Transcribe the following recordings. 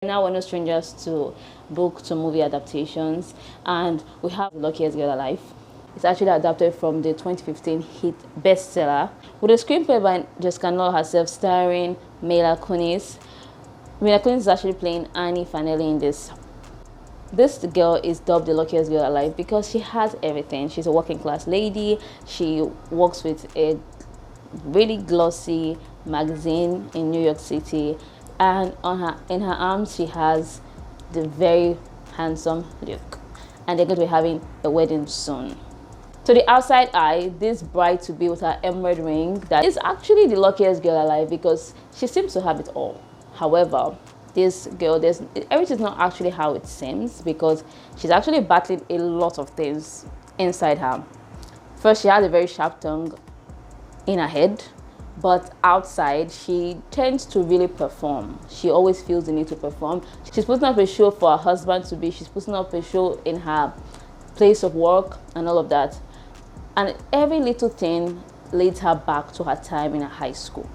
Now we're no strangers to book to movie adaptations, and we have Luckiest Girl Alive. It's actually adapted from the 2015 hit bestseller with a screenplay by Jessica Null herself, starring Mila Kunis. Mila Kunis is actually playing Annie Fanelli in this. This girl is dubbed the luckiest girl alive because she has everything. She's a working class lady. She works with a really glossy magazine in New York City, and in her arms she has the very handsome Luke, and they're going to be having a wedding soon. To the outside eye, this bride to be with her emerald ring that is actually the luckiest girl alive because she seems to have it all. However, this girl, everything's not actually how it seems because she's actually battling a lot of things inside her. First, she has a very sharp tongue in her head, but outside she tends to really perform. She always feels the need to perform. She's putting up a show for her husband to be, she's putting up a show in her place of work and all of that, and every little thing leads her back to her time in a high school.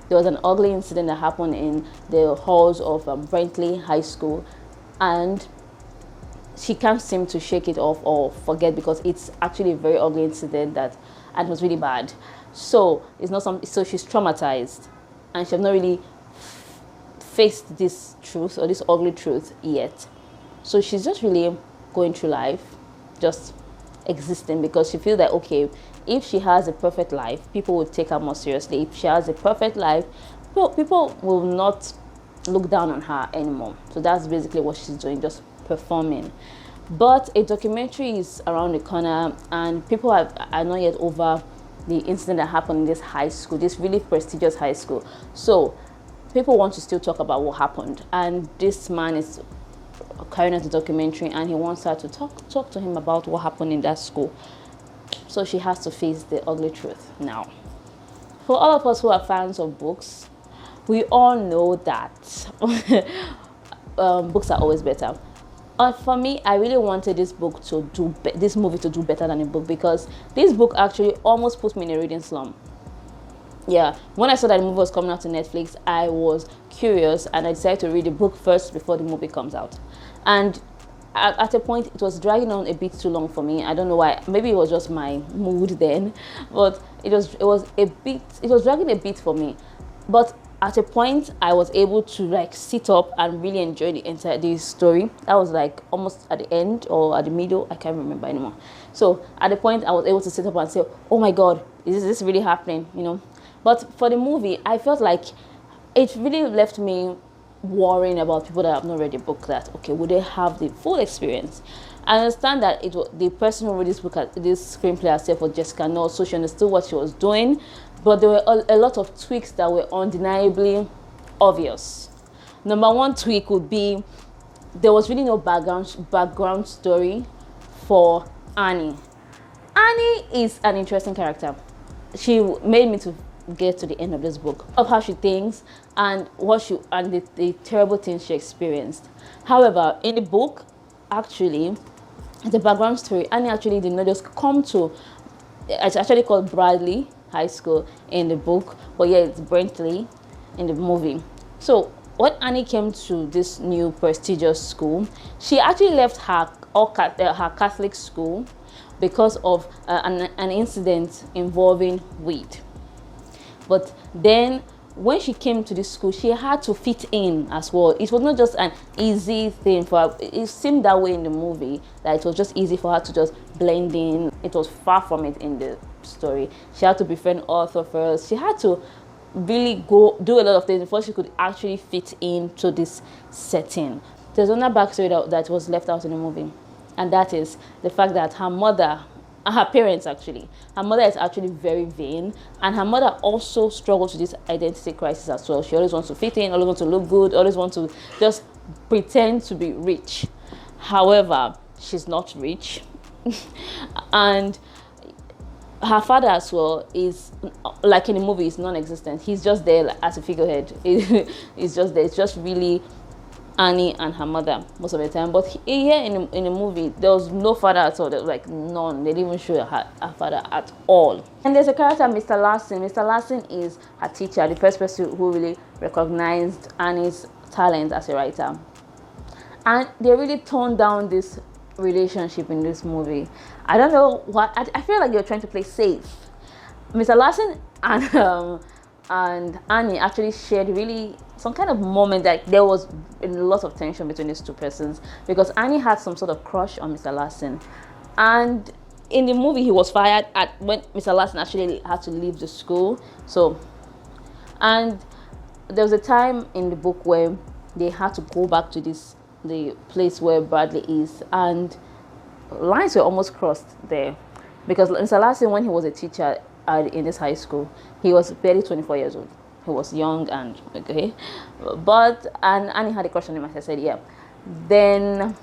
There was an ugly incident that happened in the halls of Brentley High School, and she can't seem to shake it off or forget because it's actually a very ugly incident and it was really bad. So it's not so she's traumatized, and she has not really faced this truth or this ugly truth yet. So she's just really going through life, just existing, because she feels that okay, if she has a perfect life, people will take her more seriously. If she has a perfect life, people will not look down on her anymore. So that's basically what she's doing, just performing. But a documentary is around the corner, and people are not yet over the incident that happened in this high school, this really prestigious high school. So people want to still talk about what happened, and this man is carrying out the documentary, and he wants her to talk to him about what happened in that school. So she has to face the ugly truth now. For all of us who are fans of books, we all know that books are always better. For me, I really wanted this movie to do better than a book, because this book actually almost put me in a reading slump. Yeah, when I saw that the movie was coming out to Netflix, I was curious and I decided to read the book first before the movie comes out. And at a point, it was dragging on a bit too long for me. I don't know why. Maybe it was just my mood then, but it was dragging a bit for me. But at a point, I was able to sit up and really enjoy the entire story. That was almost at the end or at the middle. I can't remember anymore. So at the point, I was able to sit up and say, "Oh my God, is this really happening?" But for the movie, I felt like it really left me worrying about people that have not read the book. That okay, would they have the full experience? I understand that the person who wrote this book, this screenplay herself, was Jessica Null, so she understood what she was doing. But there were a lot of tweaks that were undeniably obvious. Number one tweak would be there was really no background story for Annie. Annie is an interesting character. She made me to get to the end of this book of how she thinks and the terrible things she experienced. However, in the book, actually, the background story, Annie actually did not just come to. It's actually called Bradley High School in the book, but yeah, it's Brentley in the movie. So when Annie came to this new prestigious school, she actually left her Catholic school because of an incident involving weed. But then when she came to this school, she had to fit in as well. It was not just an easy thing for her. It seemed that way in the movie, that it was just easy for her to just blend in. It was far from it in the story. She had to befriend Arthur first. She had to really go do a lot of things before she could actually fit into this setting. There's another backstory that was left out in the movie, and that is the fact that her mother is actually very vain, and her mother also struggles with this identity crisis as well. She always wants to fit in, always wants to look good, always wants to just pretend to be rich. However, she's not rich. And her father as well is, like in the movie, is non-existent. He's just there as a figurehead. He's just there. It's just really Annie and her mother most of the time. But here in the movie, there was no father at all. There was none. They didn't even show her father at all. And there's a character, Mr. Larson. Mr. Larson is her teacher, the first person who really recognized Annie's talent as a writer. And they really toned down this relationship in this movie. I don't know what, I feel like they're trying to play safe. Mr. Larson and Annie actually shared really some kind of moment that there was a lot of tension between these two persons, because Annie had some sort of crush on Mr. Larson, and in the movie he was fired at when Mr. Larson actually had to leave the school. So, and there was a time in the book where they had to go back to the place where Bradley is, and lines were almost crossed there, because Mr. Larson, when he was a teacher in this high school, he was barely 24 years old. He was young and okay, and Annie had a crush on him, as I said. Yeah. Then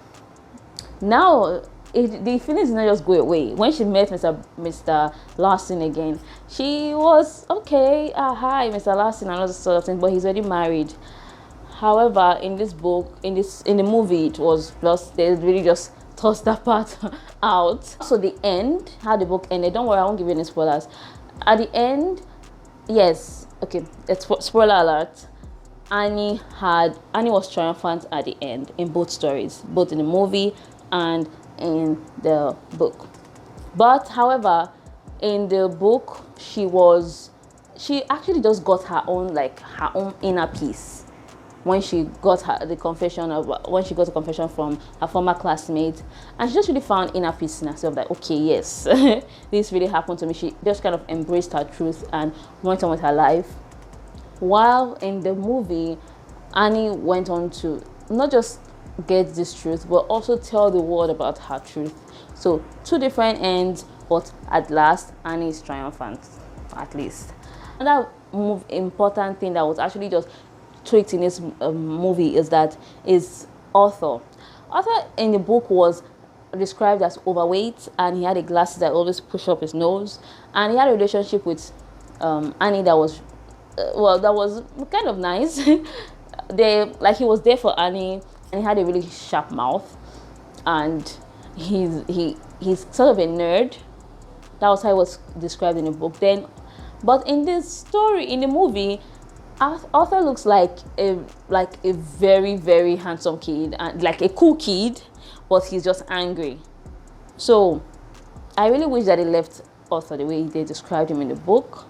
now the feelings did not just go away. When she met Mr. Larson again, she was okay. Hi, Mr. Larson, and all this sort of thing. But he's already married. However, in this book, in the movie, it was just, they really just tossed that part out. So the end, how the book ended. Don't worry, I won't give you any spoilers. At the end, yes, okay, it's spoiler alert. Annie was triumphant at the end in both stories, both in the movie and in the book. But however, in the book, she actually just got her own inner peace when she got the confession from her former classmate, and she just really found inner peace in herself, that okay, yes, this really happened to me. She just kind of embraced her truth and went on with her life. While in the movie, Annie went on to not just get this truth, but also tell the world about her truth. So two different ends, but at last Annie is triumphant, at least. Another important thing that was actually just tweaked in this movie is Arthur. Arthur in the book was described as overweight, and he had a glasses that always push up his nose, and he had a relationship with Annie that was that was kind of nice. He was there for Annie, and he had a really sharp mouth, and he's sort of a nerd. That was how it was described in the book then. But in this story, in the movie, Arthur looks like a very, very handsome kid, and like a cool kid, but he's just angry. So I really wish that they left Arthur the way they described him in the book,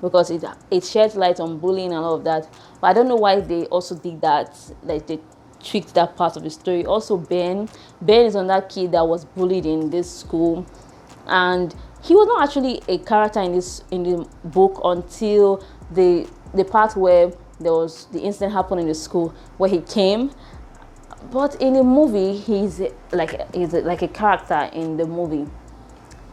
because it sheds light on bullying and all of that. But I don't know why they also did that, like they tweaked that part of the story. Also, Ben is another kid that was bullied in this school, and he was not actually a character in the book until the part where there was the incident happened in the school where he came. But in the movie, he's like a character in the movie.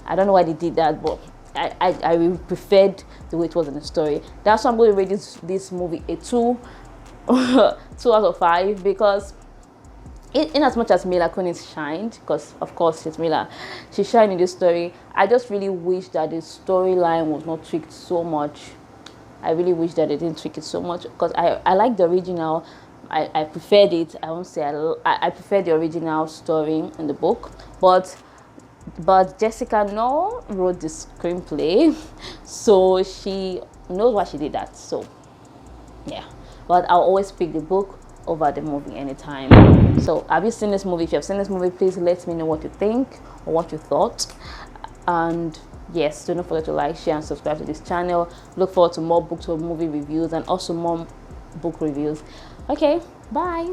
I don't know why they did that, but I really preferred the way it was in the story. That's why I'm going to rate this movie a 2 out of 5, because in as much as Mila Kunis shined, because of course she's Mila, she shined in this story, I just really wish that the storyline was not tweaked so much. I really wish that they didn't tweak it so much, because I like the original. I preferred it. I won't say I prefer the original story in the book, but Jessica No wrote the screenplay, so she knows why she did that. So yeah, but I'll always pick the book over the movie anytime. So have you seen this movie? If you have seen this movie, please let me know what you think or what you thought. And yes, do not forget to like, share, and subscribe to this channel. Look forward to more book to movie reviews and also more book reviews. Okay, bye.